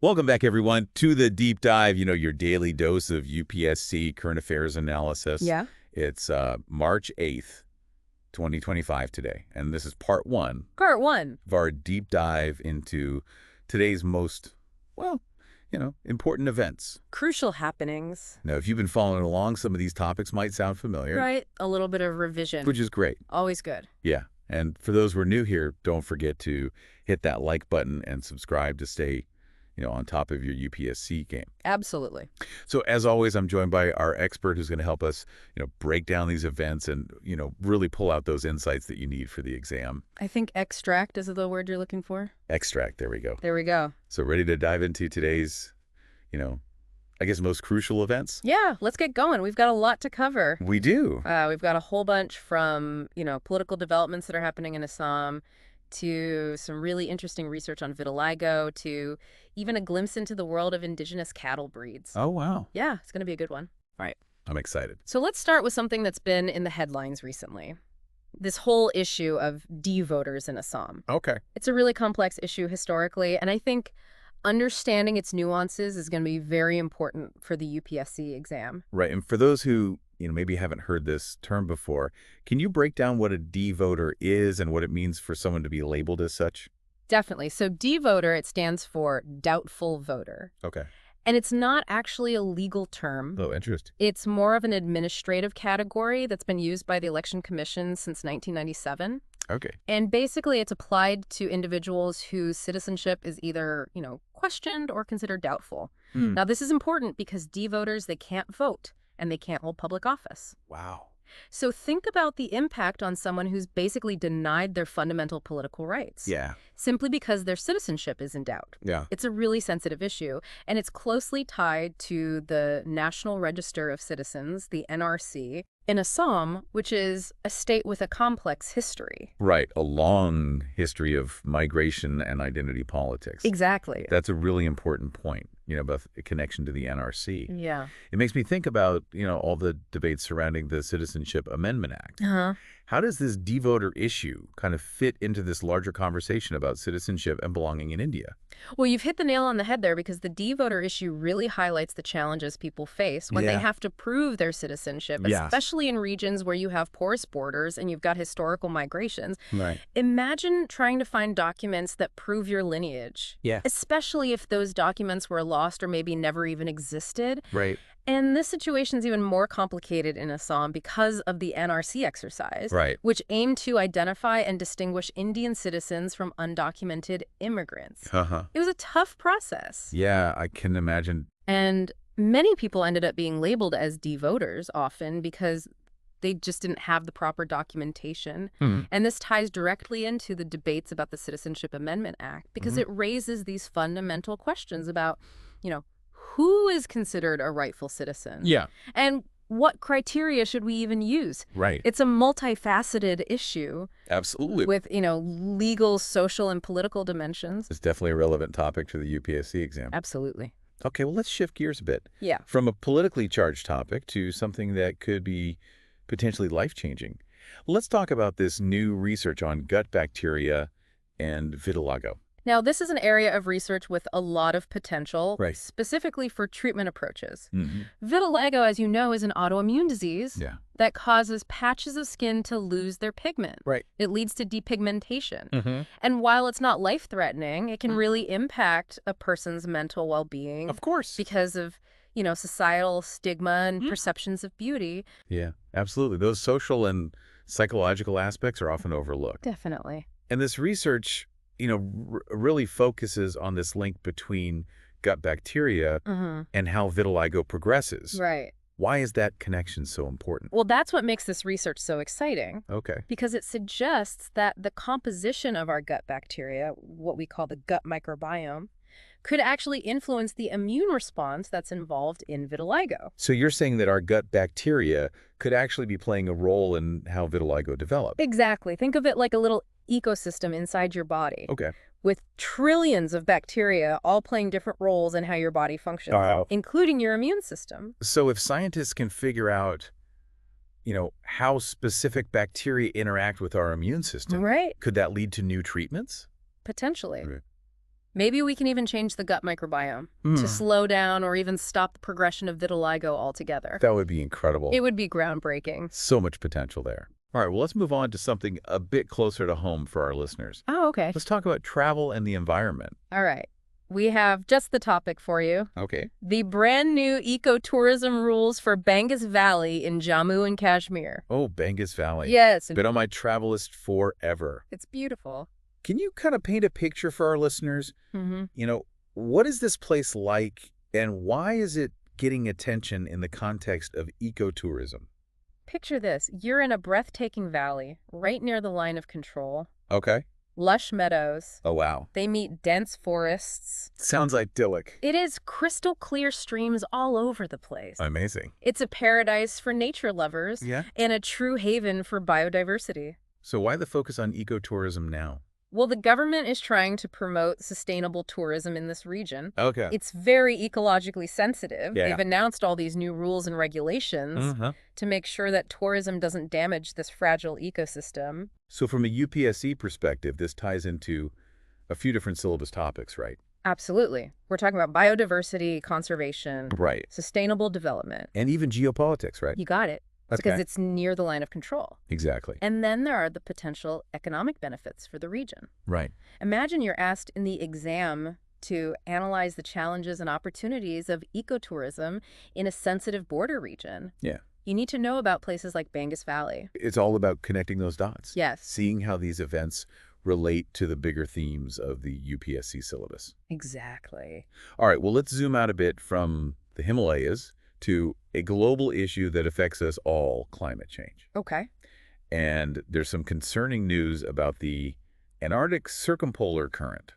Welcome back, everyone, to the deep dive, your daily dose of UPSC current affairs analysis. Yeah. It's March 8th, 2025 today, and this is part one. Part one. Of our deep dive into today's most, important events. Crucial happenings. Now, if you've been following along, some of these topics might sound familiar. Right. A little bit of revision. Which is great. Always good. Yeah. And for those who are new here, don't forget to hit that like button and subscribe to stay on top of your UPSC game. Absolutely. So as always, I'm joined by our expert who's going to help us, break down these events and, really pull out those insights that you need for the exam. I think extract is the word you're looking for. Extract. There we go. There we go. So ready to dive into today's, I guess most crucial events? Yeah, let's get going. We've got a lot to cover. We do. We've got a whole bunch from, political developments that are happening in Assam to some really interesting research on vitiligo, to even a glimpse into the world of indigenous cattle breeds. Oh, wow. Yeah, it's going to be a good one. All right. I'm excited. So let's start with something that's been in the headlines recently. This whole issue of D-voters in Assam. Okay. It's a really complex issue historically, and I think understanding its nuances is going to be very important for the UPSC exam. Right. And for those who maybe haven't heard this term before, can you break down what a D-voter is and what it means for someone to be labeled as such? Definitely. So D-voter, it stands for doubtful voter. Okay. And it's not actually a legal term. Oh, interesting. It's more of an administrative category that's been used by the Election Commission since 1997. Okay. And basically it's applied to individuals whose citizenship is either, questioned or considered doubtful. Now, this is important because D-voters, they can't vote and they can't hold public office. Wow. So think about the impact on someone who's basically denied their fundamental political rights. Yeah. Simply because their citizenship is in doubt. Yeah. It's a really sensitive issue, and it's closely tied to the National Register of Citizens, the NRC, in Assam, which is a state with a complex history. Right. A long history of migration and identity politics. Exactly. That's a really important point, about the connection to the NRC. Yeah. It makes me think about, all the debates surrounding the Citizenship Amendment Act. Uh-huh. How does this D-voter issue kind of fit into this larger conversation about citizenship and belonging in India? Well, you've hit the nail on the head there because the D-voter issue really highlights the challenges people face when they have to prove their citizenship, especially in regions where you have porous borders and you've got historical migrations. Right. Imagine trying to find documents that prove your lineage, especially if those documents were lost or maybe never even existed. Right. And this situation is even more complicated in Assam because of the NRC exercise, which aimed to identify and distinguish Indian citizens from undocumented immigrants. Uh-huh. It was a tough process. Yeah, I can imagine. And many people ended up being labeled as D-voters often because they just didn't have the proper documentation. And this ties directly into the debates about the Citizenship Amendment Act because it raises these fundamental questions about, who is considered a rightful citizen? Yeah. And what criteria should we even use? Right. It's a multifaceted issue. Absolutely. With, legal, social, and political dimensions. It's definitely a relevant topic to the UPSC exam. Absolutely. Okay, well, let's shift gears a bit. Yeah. From a politically charged topic to something that could be potentially life-changing. Let's talk about this new research on gut bacteria and vitiligo. Now, this is an area of research with a lot of potential, specifically for treatment approaches. Vitiligo, as you know, is an autoimmune disease that causes patches of skin to lose their pigment. It leads to depigmentation. And while it's not life-threatening, it can really impact a person's mental well-being. Of course. Because of, societal stigma and perceptions of beauty. Yeah, absolutely. Those social and psychological aspects are often overlooked. Definitely. And this research really focuses on this link between gut bacteria and how vitiligo progresses. Right. Why is that connection so important? Well, that's what makes this research so exciting. Okay. Because it suggests that the composition of our gut bacteria, what we call the gut microbiome, could actually influence the immune response that's involved in vitiligo. So you're saying that our gut bacteria could actually be playing a role in how vitiligo develops? Exactly. Think of it like a little ecosystem inside your body. Okay. With trillions of bacteria all playing different roles in how your body functions, including your immune system. So if scientists can figure out, how specific bacteria interact with our immune system, could that lead to new treatments? Potentially. Right. Maybe we can even change the gut microbiome to slow down or even stop the progression of vitiligo altogether. That would be incredible. It would be groundbreaking. So much potential there. All right, well, let's move on to something a bit closer to home for our listeners. Oh, okay. Let's talk about travel and the environment. All right. We have just the topic for you. Okay. The brand new ecotourism rules for Bangas Valley in Jammu and Kashmir. Oh, Bangas Valley. Yes. Been on my travel list forever. It's beautiful. Can you kind of paint a picture for our listeners? What is this place like, and why is it getting attention in the context of ecotourism? Picture this. You're in a breathtaking valley, right near the line of control. Okay. Lush meadows. Oh, wow. They meet dense forests. Sounds idyllic. It is crystal clear streams all over the place. Amazing. It's a paradise for nature lovers and a true haven for biodiversity. So why the focus on ecotourism now? Well, the government is trying to promote sustainable tourism in this region. Okay. It's very ecologically sensitive. Yeah. They've announced all these new rules and regulations to make sure that tourism doesn't damage this fragile ecosystem. So from a UPSC perspective, this ties into a few different syllabus topics, right? Absolutely. We're talking about biodiversity, conservation, sustainable development. And even geopolitics, right? You got it. Because it's near the line of control. Exactly. And then there are the potential economic benefits for the region. Right. Imagine you're asked in the exam to analyze the challenges and opportunities of ecotourism in a sensitive border region. Yeah. You need to know about places like Bangas Valley. It's all about connecting those dots. Yes. Seeing how these events relate to the bigger themes of the UPSC syllabus. Exactly. All right, well, let's zoom out a bit from the Himalayas to a global issue that affects us all, climate change. Okay. And there's some concerning news about the Antarctic Circumpolar Current,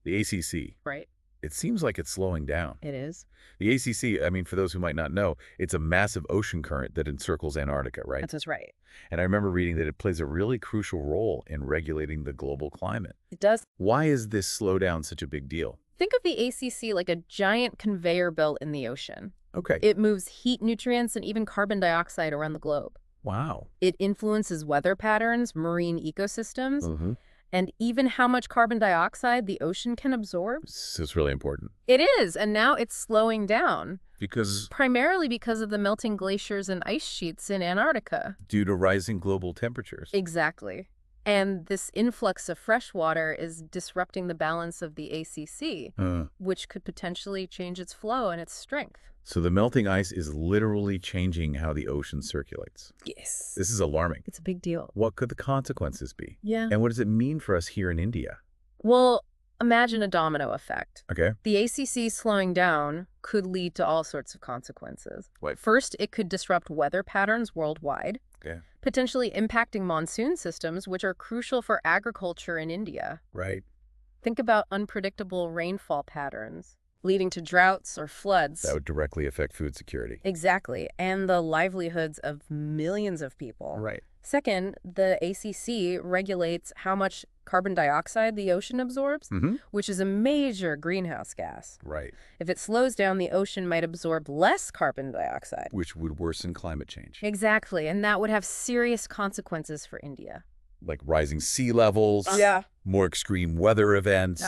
the ACC. Right. It seems like it's slowing down. It is. The ACC, I mean, for those who might not know, it's a massive ocean current that encircles Antarctica, right? That's right. And I remember reading that it plays a really crucial role in regulating the global climate. It does. Why is this slowdown such a big deal? Think of the ACC like a giant conveyor belt in the ocean. Okay. It moves heat, nutrients, and even carbon dioxide around the globe. Wow. It influences weather patterns, marine ecosystems, and even how much carbon dioxide the ocean can absorb. This is really important. It is, and now it's slowing down. Because? Primarily because of the melting glaciers and ice sheets in Antarctica. Due to rising global temperatures. Exactly. And this influx of fresh water is disrupting the balance of the ACC, which could potentially change its flow and its strength. So the melting ice is literally changing how the ocean circulates. Yes. This is alarming. It's a big deal. What could the consequences be? Yeah. And what does it mean for us here in India? Well, imagine a domino effect. Okay. The ACC slowing down could lead to all sorts of consequences. What? First, it could disrupt weather patterns worldwide, potentially impacting monsoon systems, which are crucial for agriculture in India. Right. Think about unpredictable rainfall patterns, leading to droughts or floods. That would directly affect food security. Exactly, and the livelihoods of millions of people. Right. Second, the ACC regulates how much carbon dioxide the ocean absorbs, which is a major greenhouse gas. Right. If it slows down, the ocean might absorb less carbon dioxide. Which would worsen climate change. Exactly, and that would have serious consequences for India. Like rising sea levels, more extreme weather events,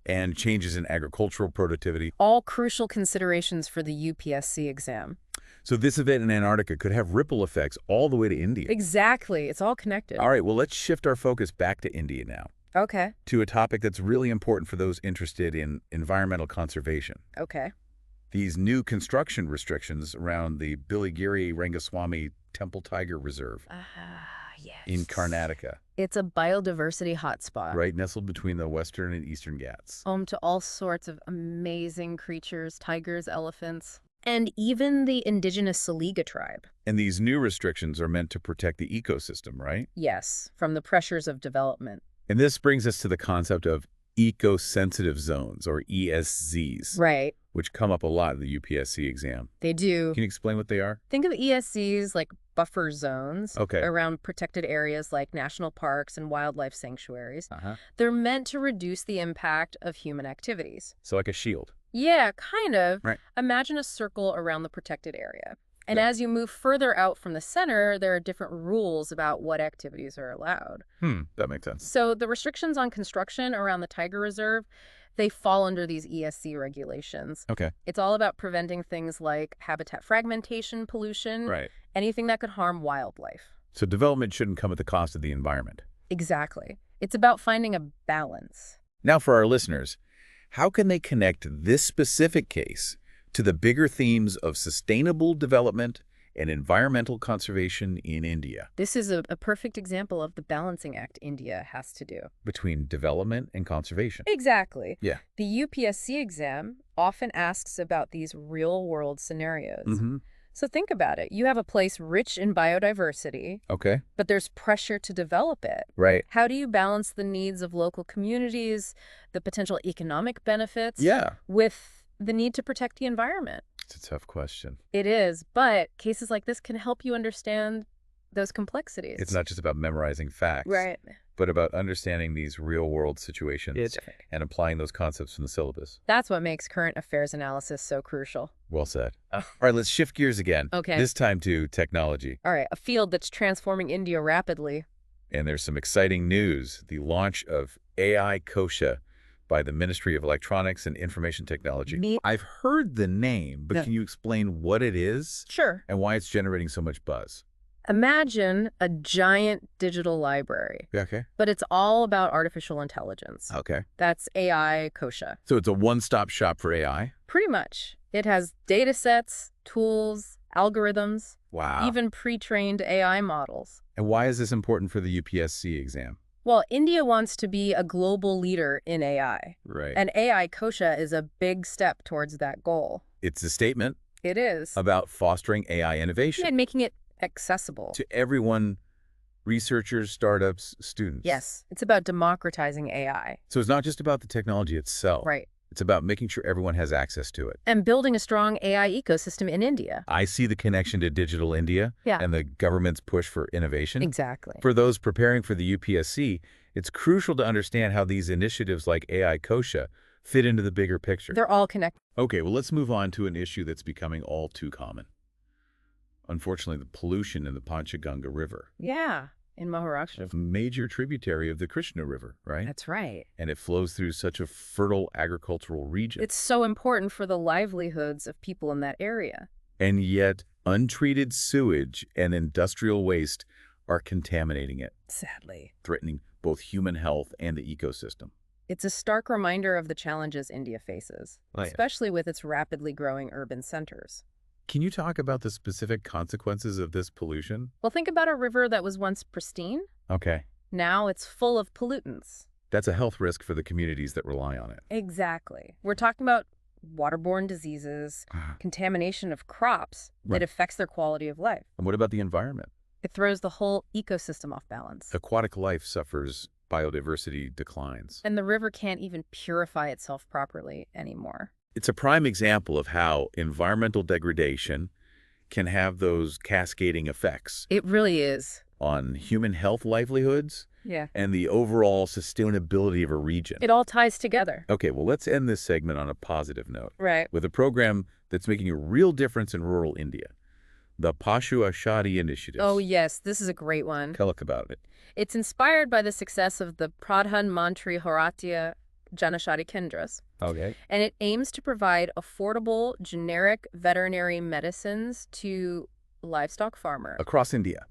and changes in agricultural productivity. All crucial considerations for the UPSC exam. So this event in Antarctica could have ripple effects all the way to India. Exactly. It's all connected. All right, well, let's shift our focus back to India now. Okay. To a topic that's really important for those interested in environmental conservation. Okay. These new construction restrictions around the Biligiri Rangaswamy Temple Tiger Reserve yes. in Karnataka. It's a biodiversity hotspot. Right, nestled between the Western and Eastern Ghats. Home to all sorts of amazing creatures, tigers, elephants, and even the indigenous Saliga tribe. And these new restrictions are meant to protect the ecosystem, right? Yes, from the pressures of development. And this brings us to the concept of eco-sensitive zones, or ESZs. Right. Which come up a lot in the UPSC exam. They do. Can you explain what they are? Think of ESZs like buffer zones around protected areas like national parks and wildlife sanctuaries. They're meant to reduce the impact of human activities. So like a shield? Yeah, kind of. Right. Imagine a circle around the protected area. And as you move further out from the center, there are different rules about what activities are allowed. That makes sense. So the restrictions on construction around the Tiger Reserve, They fall under these ESC regulations. Okay. It's all about preventing things like habitat fragmentation, pollution, anything that could harm wildlife. So development shouldn't come at the cost of the environment. Exactly. It's about finding a balance. Now for our listeners, how can they connect this specific case to the bigger themes of sustainable development and environmental conservation in India? This is a perfect example of the balancing act India has to do. Between development and conservation. Exactly. Yeah. The UPSC exam often asks about these real-world scenarios. So think about it. You have a place rich in biodiversity, but there's pressure to develop it. Right. How do you balance the needs of local communities, the potential economic benefits, with the need to protect the environment? It's a tough question. It is, but cases like this can help you understand those complexities. It's not just about memorizing facts, but about understanding these real-world situations and applying those concepts from the syllabus. That's what makes current affairs analysis so crucial. Well said. All right, let's shift gears again. This time to technology. All right, a field that's transforming India rapidly. And there's some exciting news. The launch of AI Kosha by the Ministry of Electronics and Information Technology. I've heard the name, but can you explain what it is? Sure. And why it's generating so much buzz? Imagine a giant digital library. But it's all about artificial intelligence. That's AI Kosha. So it's a one-stop shop for AI? Pretty much. It has data sets, tools, algorithms, even pre-trained AI models. And why is this important for the UPSC exam? Well, India wants to be a global leader in AI. And AI Kosha is a big step towards that goal. It's a statement. It is. About fostering AI innovation. And making it accessible. To everyone, researchers, startups, students. Yes. It's about democratizing AI. So it's not just about the technology itself. It's about making sure everyone has access to it. And building a strong AI ecosystem in India. I see the connection to Digital India and the government's push for innovation. Exactly. For those preparing for the UPSC, it's crucial to understand how these initiatives like AI Kosha fit into the bigger picture. They're all connected. Okay, well, let's move on to an issue that's becoming all too common. Unfortunately, the pollution in the Panchaganga River. In Maharashtra. A major tributary of the Krishna River, right? That's right. And it flows through such a fertile agricultural region. It's so important for the livelihoods of people in that area. And yet, untreated sewage and industrial waste are contaminating it. Sadly. Threatening both human health and the ecosystem. It's a stark reminder of the challenges India faces, especially with its rapidly growing urban centers. Can you talk about the specific consequences of this pollution? Well, think about a river that was once pristine. Now it's full of pollutants. That's a health risk for the communities that rely on it. Exactly. We're talking about waterborne diseases, contamination of crops that affects their quality of life. And what about the environment? It throws the whole ecosystem off balance. Aquatic life suffers, biodiversity declines. And the river can't even purify itself properly anymore. It's a prime example of how environmental degradation can have those cascading effects. It really is. On human health livelihoods and the overall sustainability of a region. It all ties together. Okay, well, let's end this segment on a positive note. With a program that's making a real difference in rural India. The Pashu Aushadhi Initiative. Oh, yes. This is a great one. Tell us about it. It's inspired by the success of the Pradhan Mantri Bharatiya Janaushadhi Kendras. And it aims to provide affordable, generic veterinary medicines to livestock farmers. Across India?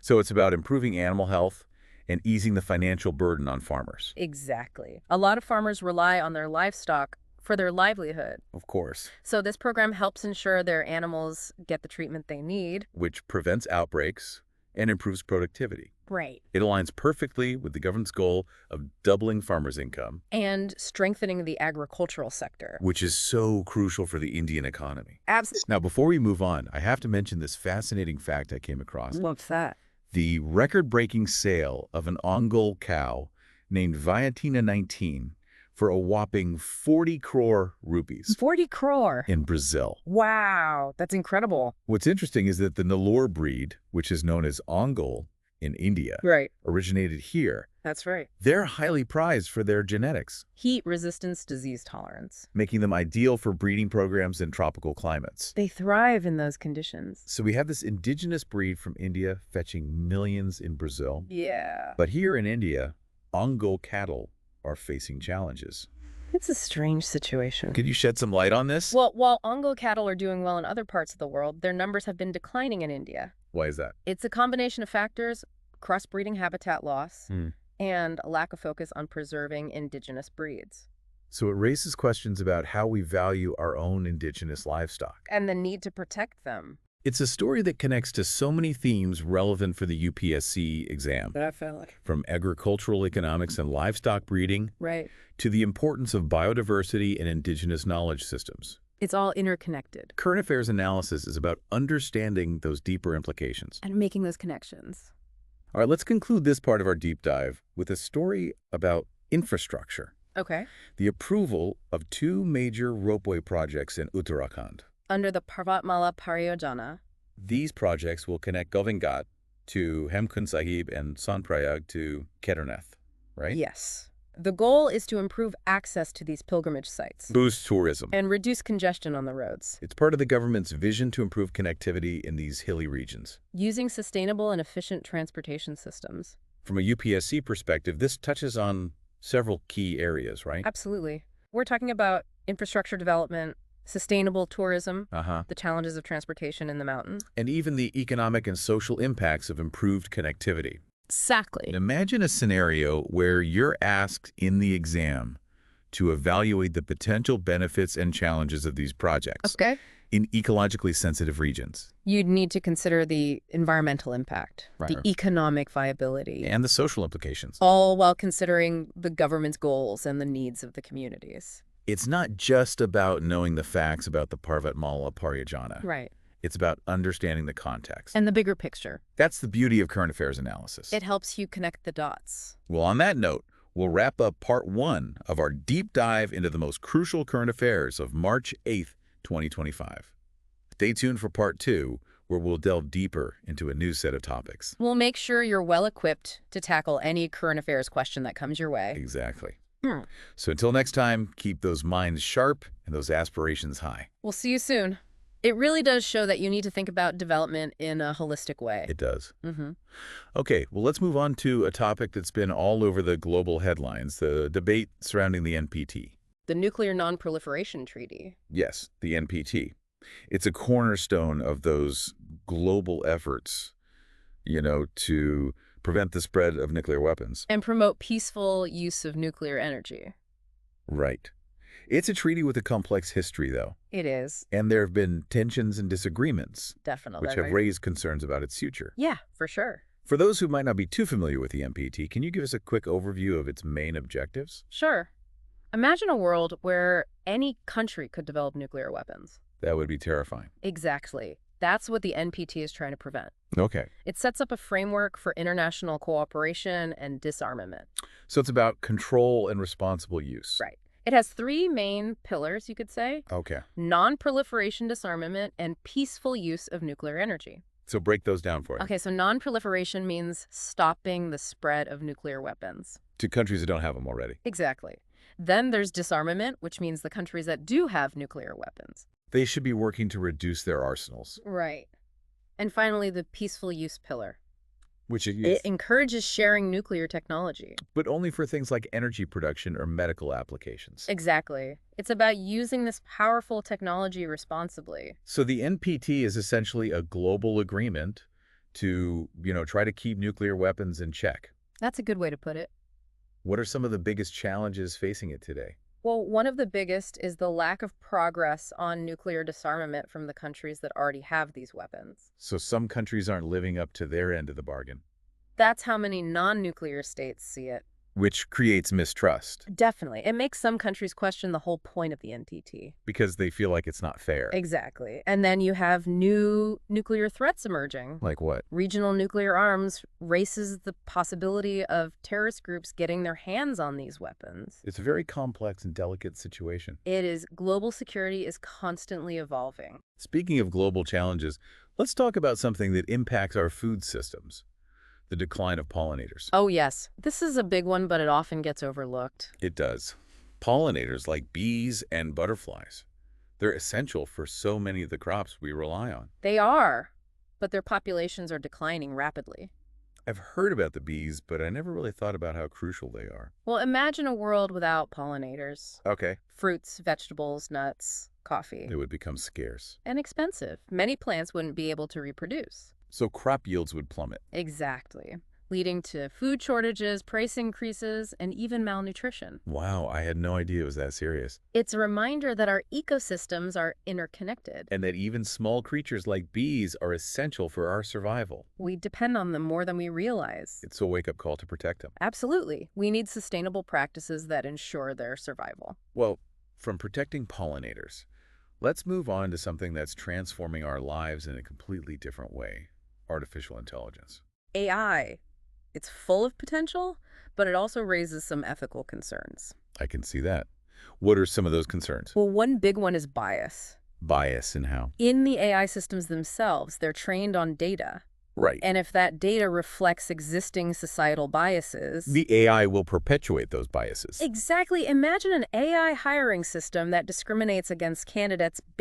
So it's about improving animal health and easing the financial burden on farmers. Exactly. A lot of farmers rely on their livestock for their livelihood. Of course. So this program helps ensure their animals get the treatment they need. Which prevents outbreaks and improves productivity. It aligns perfectly with the government's goal of doubling farmers' income. And strengthening the agricultural sector. Which is so crucial for the Indian economy. Absolutely. Now, before we move on, I have to mention this fascinating fact I came across. What's that? The record-breaking sale of an Ongole cow named Vayatina 19 for a whopping 40 crore rupees. 40 crore? In Brazil. Wow, that's incredible. What's interesting is that the Nellore breed, which is known as Ongole in India, originated here. That's right. They're highly prized for their genetics. Heat resistance, disease tolerance. Making them ideal for breeding programs in tropical climates. They thrive in those conditions. So we have this indigenous breed from India fetching millions in Brazil. Yeah. But here in India, Ongole cattle are facing challenges. It's a strange situation. Could you shed some light on this? Well, while Ongo cattle are doing well in other parts of the world, their numbers have been declining in India. Why is that? It's a combination of factors: crossbreeding, habitat loss, and a lack of focus on preserving indigenous breeds. So it raises questions about how we value our own indigenous livestock. And the need to protect them. It's a story that connects to so many themes relevant for the UPSC exam. That I felt like. From agricultural economics and livestock breeding, right, to the importance of biodiversity and indigenous knowledge systems. It's all interconnected. Current affairs analysis is about understanding those deeper implications. And making those connections. All right, let's conclude this part of our deep dive with a story about infrastructure. Okay. The approval of 2 major ropeway projects in Uttarakhand. Under the Parvatmala Pariyojana. These projects will connect Govind Ghat to Hemkund Sahib and Sonprayag to Kedarnath, right? Yes. The goal is to improve access to these pilgrimage sites. Boost tourism. And reduce congestion on the roads. It's part of the government's vision to improve connectivity in these hilly regions. Using sustainable and efficient transportation systems. From a UPSC perspective, this touches on several key areas, right? Absolutely. We're talking about infrastructure development, sustainable tourism, the challenges of transportation in the mountains. And even the economic and social impacts of improved connectivity. Exactly. Imagine a scenario where you're asked in the exam to evaluate the potential benefits and challenges of these projects in ecologically sensitive regions. You'd need to consider the environmental impact, Right. the economic viability, And the social implications. all while considering the government's goals and the needs of the communities. It's not just about knowing the facts about the Parvatmala Pariyojana. Right. It's about understanding the context. And the bigger picture. That's the beauty of current affairs analysis. It helps you connect the dots. Well, on that note, we'll wrap up part 1 of our deep dive into the most crucial current affairs of March 8th, 2025. Stay tuned for part 2, where we'll delve deeper into a new set of topics. We'll make sure you're well equipped to tackle any current affairs question that comes your way. Exactly. So until next time, keep those minds sharp and those aspirations high. We'll see you soon. It really does show that you need to think about development in a holistic way. It does. Okay, well, let's move on to a topic that's been all over the global headlines, the debate surrounding the NPT. The Nuclear Non-Proliferation Treaty. Yes, the NPT. It's a cornerstone of those global efforts, to prevent the spread of nuclear weapons. And promote peaceful use of nuclear energy. Right. It's a treaty with a complex history, though. It is. And there have been tensions and disagreements. Definitely. Which have raised concerns about its future. Yeah, for sure. For those who might not be too familiar with the NPT, can you give us a quick overview of its main objectives? Sure. Imagine a world where any country could develop nuclear weapons. That would be terrifying. Exactly. That's what the NPT is trying to prevent. Okay. It sets up a framework for international cooperation and disarmament. So it's about control and responsible use. Right. It has 3 main pillars, you could say. Okay. Non-proliferation disarmament and peaceful use of nuclear energy. So break those down for us. Okay, so non-proliferation means stopping the spread of nuclear weapons. To countries that don't have them already. Exactly. Then there's disarmament, which means the countries that do have nuclear weapons. They should be working to reduce their arsenals. Right. And finally, the peaceful use pillar. Which it encourages sharing nuclear technology. But only for things like energy production or medical applications. Exactly. It's about using this powerful technology responsibly. So the NPT is essentially a global agreement to, try to keep nuclear weapons in check. That's a good way to put it. What are some of the biggest challenges facing it today? Well, one of the biggest is the lack of progress on nuclear disarmament from the countries that already have these weapons. So some countries aren't living up to their end of the bargain. That's how many non-nuclear states see it. Which creates mistrust. Definitely. It makes some countries question the whole point of the NPT. Because they feel like it's not fair. Exactly. And then you have new nuclear threats emerging. Like what? Regional nuclear arms raises the possibility of terrorist groups getting their hands on these weapons. It's a very complex and delicate situation. It is. Global security is constantly evolving. Speaking of global challenges, let's talk about something that impacts our food systems. The decline of pollinators. Oh, yes. This is a big one, but it often gets overlooked. It does. Pollinators like bees and butterflies. They're essential for so many of the crops we rely on. They are, but their populations are declining rapidly. I've heard about the bees, but I never really thought about how crucial they are. Well, imagine a world without pollinators. Okay. Fruits, vegetables, nuts, coffee. They would become scarce. And expensive. Many plants wouldn't be able to reproduce. So crop yields would plummet. Exactly. Leading to food shortages, price increases, and even malnutrition. Wow, I had no idea it was that serious. It's a reminder that our ecosystems are interconnected. And that even small creatures like bees are essential for our survival. We depend on them more than we realize. It's a wake-up call to protect them. Absolutely. We need sustainable practices that ensure their survival. Well, from protecting pollinators, let's move on to something that's transforming our lives in a completely different way. Artificial intelligence. AI. It's full of potential, but it also raises some ethical concerns. I can see that. What are some of those concerns? Well, one big one is bias. Bias in how? In the AI systems themselves, they're trained on data. Right. And if that data reflects existing societal biases... the AI will perpetuate those biases. Exactly. Imagine an AI hiring system that discriminates against candidates